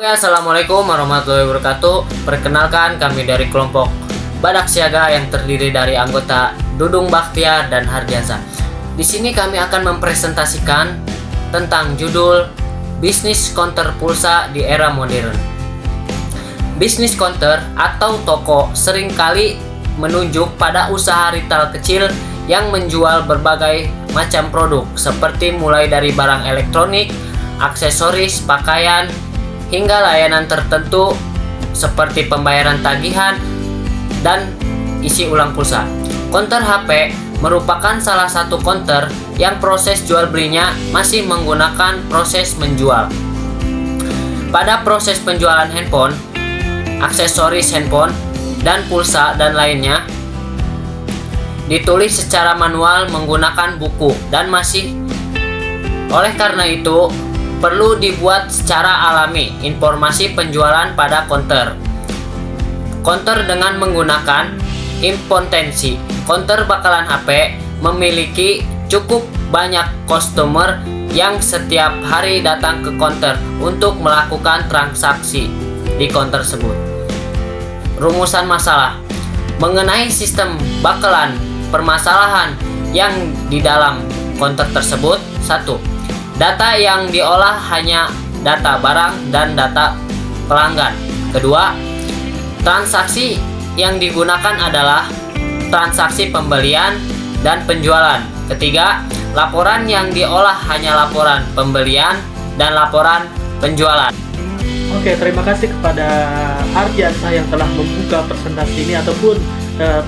Assalamualaikum warahmatullahi wabarakatuh. Perkenalkan, kami dari kelompok Badak Siaga yang terdiri dari anggota Dudung Bakhtiar dan Hardiansyah. Di sini kami akan mempresentasikan tentang judul bisnis counter pulsa di era modern. Bisnis counter atau toko seringkali menunjuk pada usaha retail kecil yang menjual berbagai macam produk seperti mulai dari barang elektronik, aksesoris, pakaian, hingga layanan tertentu seperti pembayaran tagihan dan isi ulang pulsa. Counter HP merupakan salah satu counter yang proses jual belinya masih menggunakan proses menjual. Pada proses penjualan handphone, aksesoris handphone, dan pulsa dan lainnya ditulis secara manual menggunakan buku dan masih oleh karena itu perlu dibuat secara alami informasi penjualan pada counter. Counter dengan menggunakan impotensi. Counter bakalan HP memiliki cukup banyak customer yang setiap hari datang ke counter untuk melakukan transaksi di counter tersebut. Rumusan masalah mengenai sistem bakalan permasalahan yang di dalam counter tersebut. 1. Data yang diolah hanya data barang dan data pelanggan. Kedua, transaksi yang digunakan adalah transaksi pembelian dan penjualan. Ketiga, laporan yang diolah hanya laporan pembelian dan laporan penjualan. Oke, terima kasih kepada Hardiansyah yang telah membuka presentasi ini ataupun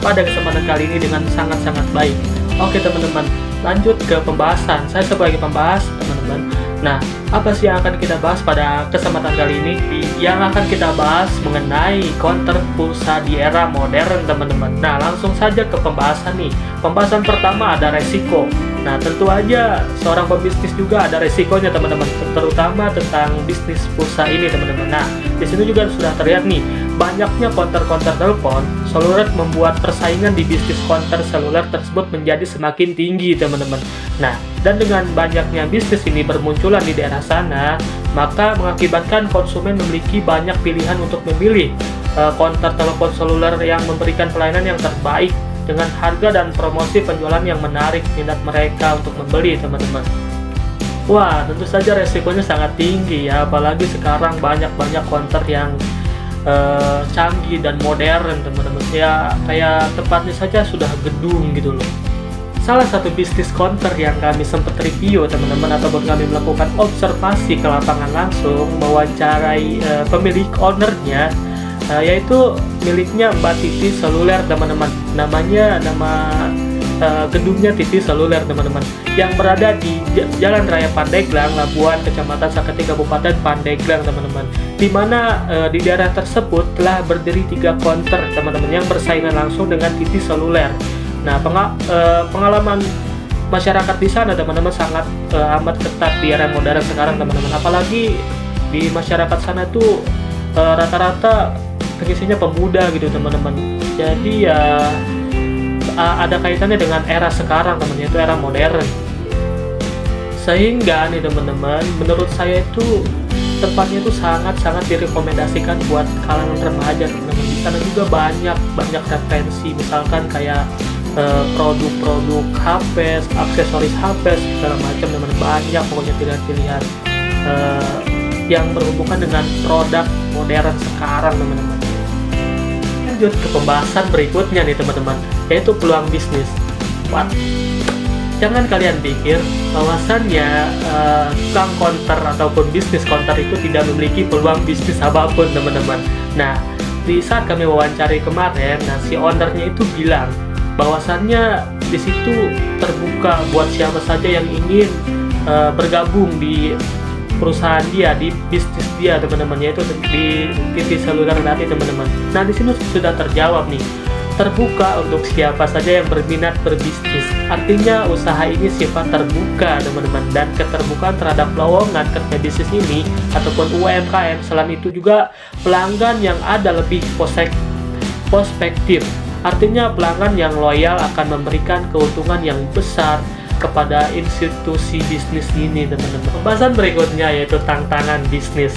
pada kesempatan kali ini dengan sangat-sangat baik. Oke teman-teman, lanjut ke pembahasan. Saya sebagai pembahas teman-teman. Nah, apa sih yang akan kita bahas pada kesempatan kali ini? Yang akan kita bahas mengenai counter pulsa di era modern teman-teman. Nah, langsung saja ke pembahasan nih. Pembahasan pertama ada resiko. Nah, tentu aja seorang pebisnis juga ada resikonya teman-teman, terutama tentang bisnis pulsa ini teman-teman. Nah, di sini juga sudah terlihat nih, banyaknya counter-counter telepon seluler membuat persaingan di bisnis counter seluler tersebut menjadi semakin tinggi teman-teman. Nah, dan dengan banyaknya bisnis ini bermunculan di daerah sana, maka mengakibatkan konsumen memiliki banyak pilihan untuk memilih counter telepon seluler yang memberikan pelayanan yang terbaik dengan harga dan promosi penjualan yang menarik minat mereka untuk membeli teman-teman. Wah, tentu saja resikonya sangat tinggi ya, apalagi sekarang banyak counter yang canggih dan modern teman-teman. Ya kayak tempatnya saja sudah gedung gitu loh. Salah satu bisnis counter yang kami sempat review teman-teman, ataupun kami melakukan observasi ke lapangan langsung, mewawancarai pemilik ownernya, yaitu miliknya Mbak Titi Seluler teman-teman. Nama gedungnya Titi Seluler teman-teman, yang berada di Jalan Raya Pandeglang, Labuan, Kecamatan Saketi, Kabupaten Pandeglang teman-teman. Di mana di daerah tersebut telah berdiri 3 counter teman-teman yang bersaingan langsung dengan Titi Seluler. Nah, pengalaman masyarakat di sana teman-teman sangat amat ketat di era modern sekarang teman-teman. Apalagi di masyarakat sana tuh rata-rata pengisinya pemuda gitu teman-teman. Jadi ya ada kaitannya dengan era sekarang teman, yaitu era modern. Sehingga nih teman-teman, menurut saya itu tempatnya itu sangat-sangat direkomendasikan buat kalangan remaja teman-teman. Di sana juga banyak referensi, misalkan kayak produk-produk HP, aksesoris HP segala macam teman-teman. Banyak pokoknya pilihan-pilihan yang berhubungan dengan produk modern sekarang teman-teman. Lanjut ke pembahasan berikutnya nih teman-teman, yaitu peluang bisnis. Jangan kalian pikir bahwasannya tukang counter ataupun bisnis counter itu tidak memiliki peluang bisnis apapun teman-teman. Nah, di saat kami wawancari kemarin, si ownernya itu bilang bahwasannya di situ terbuka buat siapa saja yang ingin bergabung di perusahaan dia, di bisnis dia teman-teman, yaitu di Titi Seluler nanti teman-teman. Nah, di sini sudah terjawab nih, terbuka untuk siapa saja yang berminat berbisnis. Artinya usaha ini sifat terbuka teman-teman, dan keterbukaan terhadap lowongan kerja bisnis ini ataupun UMKM. Selain itu juga pelanggan yang ada lebih prospektif. Artinya pelanggan yang loyal akan memberikan keuntungan yang besar kepada institusi bisnis ini teman-teman. Pembahasan berikutnya yaitu tantangan bisnis.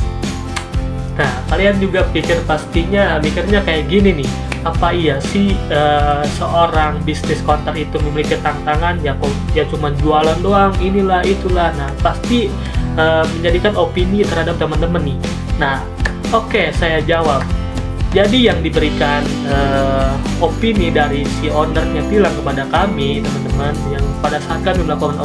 Nah, kalian juga mikirnya kayak gini nih, apa iya sih seorang bisnis konter itu memiliki tantangan yang ya cuma jualan doang, inilah itulah. Nah, pasti menjadikan opini terhadap teman-teman nih. Nah, oke, saya jawab. Jadi yang diberikan opini dari si ownernya bilang kepada kami, teman-teman, yang pada saat kami melakukan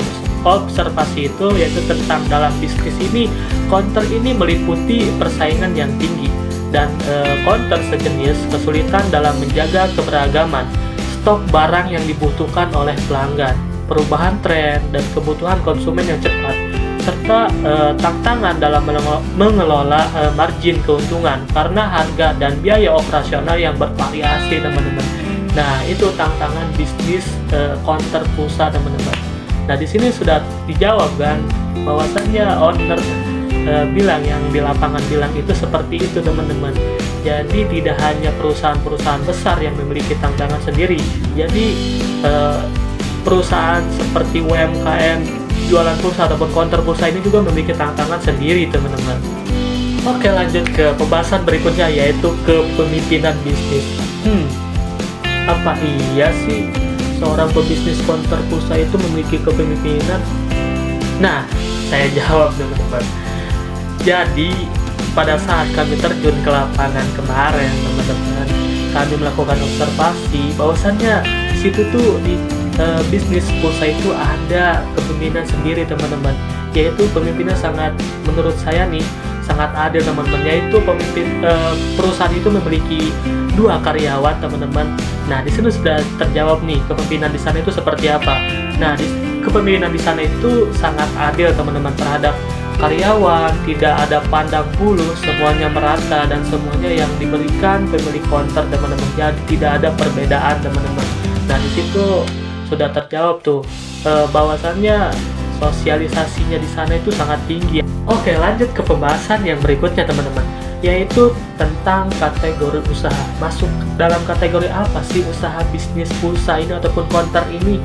observasi itu, yaitu tentang dalam bisnis ini, konter ini meliputi persaingan yang tinggi dan konter sejenis kesulitan dalam menjaga keberagaman stok barang yang dibutuhkan oleh pelanggan, perubahan tren dan kebutuhan konsumen yang cepat, serta tantangan dalam mengelola margin keuntungan karena harga dan biaya operasional yang bervariasi, teman-teman. Nah, itu tantangan bisnis konter pulsa, teman-teman. Nah, di sini sudah dijawab kan, bahwasannya owner bilang, yang di lapangan bilang itu seperti itu, teman-teman. Jadi tidak hanya perusahaan-perusahaan besar yang memiliki tantangan sendiri. Jadi perusahaan seperti UMKM jualan pulsa ataupun konter pulsa ini juga memiliki tantangan sendiri, teman-teman. Oke, lanjut ke pembahasan berikutnya, yaitu kepemimpinan bisnis. Apa iya sih seorang pebisnis konter pulsa itu memiliki kepemimpinan? Nah, saya jawab, teman-teman. Jadi pada saat kami terjun ke lapangan kemarin, teman-teman, kami melakukan observasi bahwasannya situ tuh di bisnis pulsa itu ada kepemimpinan sendiri, teman-teman. Yaitu pemimpinnya sangat, menurut saya nih, sangat adil, teman-teman. Yaitu perusahaan itu memiliki 2 karyawan, teman-teman. Nah, di sini sudah terjawab nih, kepemimpinan di sana itu seperti apa. Nah, kepemimpinan di sana itu sangat adil, teman-teman, terhadap karyawan, tidak ada pandang bulu, semuanya merata dan semuanya yang diberikan pemilik konter, teman-teman. Jadi tidak ada perbedaan, teman-teman. Nah, di situ sudah terjawab tuh bahwasannya sosialisasinya di sana itu sangat tinggi. Oke, lanjut ke pembahasan yang berikutnya, teman-teman, yaitu tentang kategori usaha. Masuk dalam kategori apa sih usaha bisnis pulsa ini ataupun konter ini?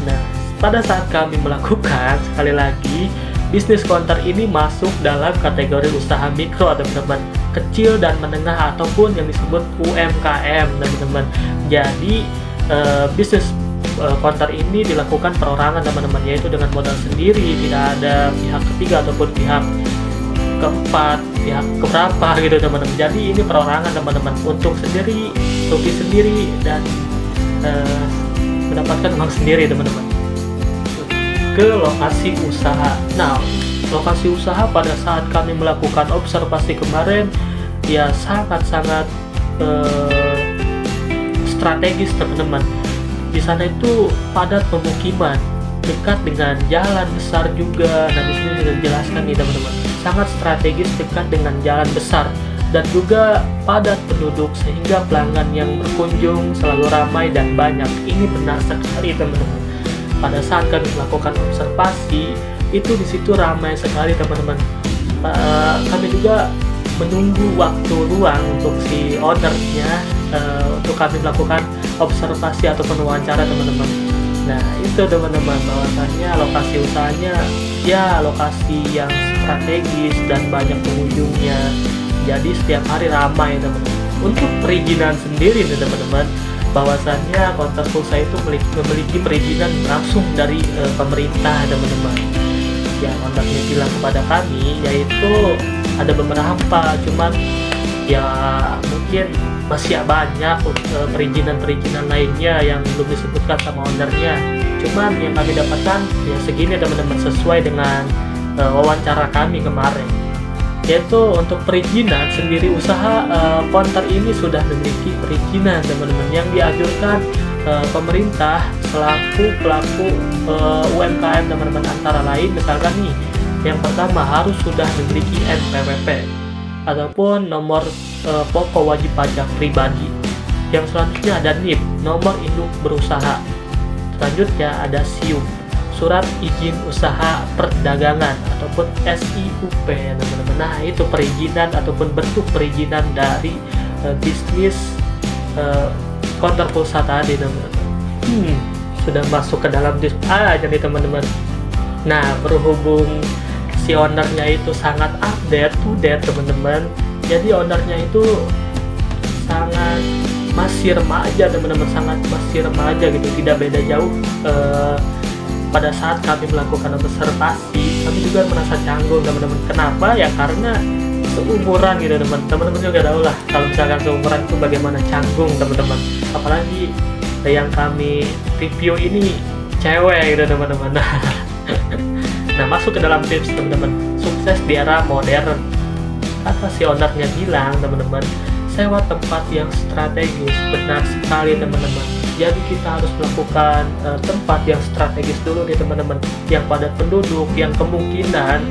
Nah, pada saat kami melakukan, sekali lagi, bisnis konter ini masuk dalam kategori usaha mikro, teman-teman, kecil dan menengah ataupun yang disebut UMKM, teman-teman. Jadi bisnis konter ini dilakukan perorangan, teman-teman, yaitu dengan modal sendiri, tidak ada pihak ketiga ataupun pihak keempat, pihak keberapa gitu, teman-teman. Jadi ini perorangan, teman-teman, untuk sendiri, rugi sendiri, dan mendapatkan uang sendiri, teman-teman. Ke lokasi usaha. Nah, lokasi usaha pada saat kami melakukan observasi kemarin ya sangat-sangat strategis, teman-teman. Di sana itu padat pemukiman, dekat dengan jalan besar juga. Nah, di sini sudah dijelaskan nih, teman-teman. Sangat strategis, dekat dengan jalan besar dan juga padat penduduk sehingga pelanggan yang berkunjung selalu ramai dan banyak. Ini benar sekali, teman-teman. Pada saat kami melakukan observasi itu di situ ramai sekali, teman-teman. Kami juga menunggu waktu luang untuk si ownernya untuk kami melakukan observasi ataupun wawancara, teman-teman. Nah, itu, teman-teman, bahwasannya lokasi usahanya ya lokasi yang strategis dan banyak pengunjungnya. Jadi setiap hari ramai, teman-teman. Untuk perizinan sendiri nih, teman-teman, bahwasannya konter pulsa itu memiliki perizinan langsung dari pemerintah, teman-teman. Yang ownernya bilang kepada kami yaitu ada beberapa, cuman ya mungkin masih banyak perizinan lainnya yang belum disebutkan sama ownernya. Cuman yang kami dapatkan ya segini, teman-teman, sesuai dengan wawancara kami kemarin. Yaitu untuk perizinan sendiri usaha konter ini sudah memiliki perizinan, teman-teman, yang dianjurkan pemerintah selaku pelaku UMKM, teman-teman. Antara lain misalkan nih, yang pertama harus sudah memiliki NPWP ataupun nomor pokok wajib pajak pribadi. Yang selanjutnya ada NIP, nomor induk berusaha. Selanjutnya ada SIUP, surat izin usaha perdagangan ataupun SIUP, teman-teman. Nah, itu perizinan ataupun bentuk perizinan dari bisnis konter pulsa tadi, teman-teman. Sudah masuk ke dalam aja nih, teman-teman. Nah, berhubung si ownernya itu sangat update, teman-teman, Jadi ownernya itu sangat masih remaja teman-teman, sangat masih remaja gitu, tidak beda jauh. Pada saat kami melakukan observasi, kami juga merasa canggung teman-teman. Kenapa? Ya karena seumuran gitu teman-teman juga tahu lah kalau misalkan seumuran itu bagaimana canggung teman-teman, apalagi yang kami review ini cewek gitu teman-teman. Nah, masuk ke dalam tips teman-teman, sukses di era modern. Kata si ownernya bilang teman-teman, sewa tempat yang strategis. Benar sekali teman-teman. Jadi kita harus melakukan tempat yang strategis dulu nih teman-teman, yang padat penduduk, yang kemungkinan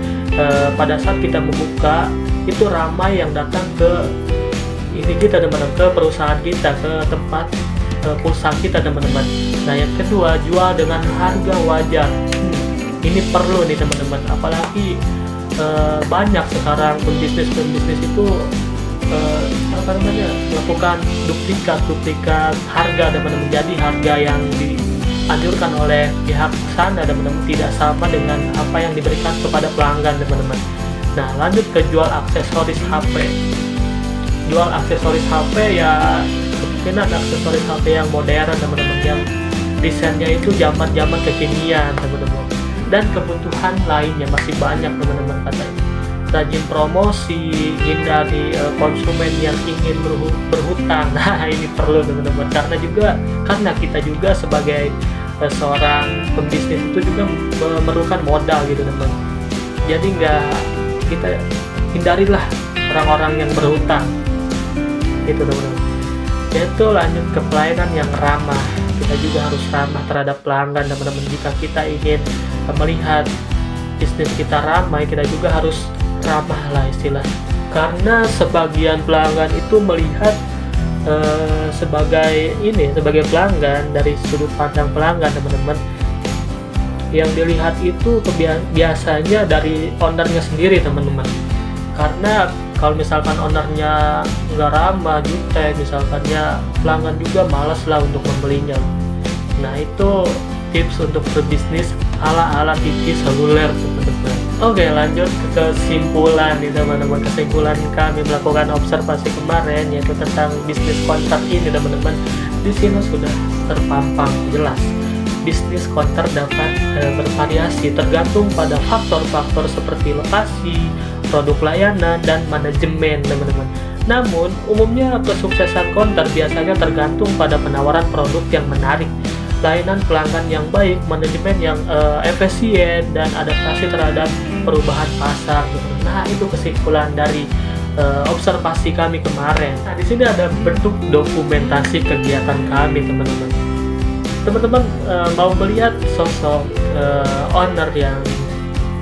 pada saat kita membuka itu ramai yang datang ke ini kita teman-teman, ke perusahaan kita, ke tempat pulsa kita teman-teman. Nah, yang kedua, jual dengan harga wajar. Ini perlu nih teman-teman, apalagi banyak sekarang pembisnis itu melakukan duplikat harga teman-teman. Jadi harga yang dianjurkan oleh pihak sana teman-teman tidak sama dengan apa yang diberikan kepada pelanggan teman-teman. Nah, lanjut ke jual aksesoris HP. Jual aksesoris HP ya kemungkinan aksesoris HP yang modern teman-teman, yang desainnya itu zaman kekinian teman-teman, dan kebutuhan lainnya masih banyak teman-teman katanya. Rajin promosi, hindari konsumen yang ingin berhutang. Nah, ini perlu teman-teman, karena kita juga sebagai seorang pembisnis itu juga memerlukan modal gitu teman. Jadi kita hindarilah orang-orang yang berhutang gitu teman-teman. Yaitu lanjut ke pelayanan yang ramah. Kita juga harus ramah terhadap pelanggan teman-teman. Jika kita ingin melihat bisnis kita ramai, kita juga harus ramah lah istilahnya. Karena sebagian pelanggan itu melihat sebagai pelanggan dari sudut pandang pelanggan teman-teman. Yang dilihat itu biasanya dari ownernya sendiri teman-teman. Karena kalau misalkan ownernya nggak ramah, jutek misalkannya, pelanggan juga malas lah untuk membelinya. Nah, itu tips untuk berbisnis ala TV seluler teman-teman. Oke, lanjut ke kesimpulan nih teman-teman. Kesimpulan kami melakukan observasi kemarin yaitu tentang bisnis konter ini teman-teman. Di sini sudah terpampang jelas. Bisnis konter dapat bervariasi tergantung pada faktor-faktor seperti lokasi, produk layanan, dan manajemen teman-teman. Namun, umumnya kesuksesan konter biasanya tergantung pada penawaran produk yang menarik, layanan pelanggan yang baik, manajemen yang efisien, dan adaptasi terhadap perubahan pasar. Nah, itu kesimpulan dari observasi kami kemarin. Nah, di sini ada bentuk dokumentasi kegiatan kami teman-teman. Teman-teman mau melihat sosok owner yang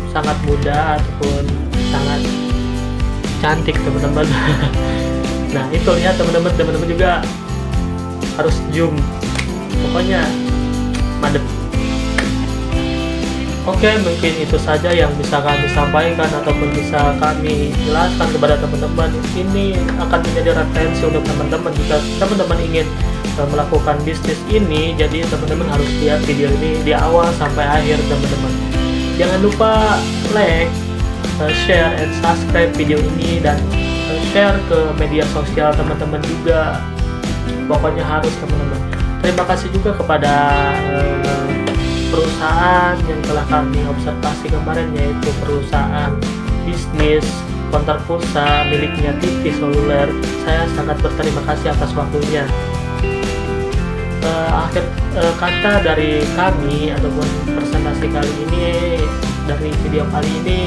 sangat muda ataupun sangat cantik teman-teman. Nah, itu lihat teman-teman juga harus zoom, pokoknya mantep. Oke, mungkin itu saja yang bisa kami sampaikan ataupun bisa kami jelaskan kepada teman-teman. Ini akan menjadi referensi untuk teman-teman jika teman-teman ingin melakukan bisnis ini. Jadi teman-teman harus lihat video ini di awal sampai akhir teman-teman. Jangan lupa like, share, and subscribe video ini, dan share ke media sosial teman-teman juga. Pokoknya harus teman-teman. Terima kasih juga kepada perusahaan yang telah kami observasi kemarin, yaitu perusahaan bisnis konter pulsa miliknya TV seluler. Saya sangat berterima kasih atas waktunya. Akhir kata dari kami ataupun presentasi kali ini, dari video kali ini,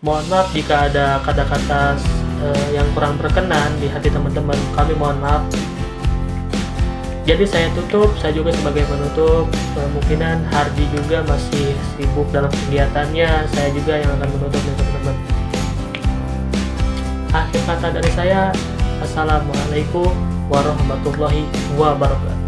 mohon maaf jika ada kata-kata yang kurang berkenan di hati teman-teman. Kami mohon maaf. Jadi saya tutup, saya juga sebagai penutup. Kemungkinan Hardi juga masih sibuk dalam kegiatannya, saya juga yang akan menutup ya teman-teman. Akhir kata dari saya, assalamualaikum warahmatullahi wabarakatuh.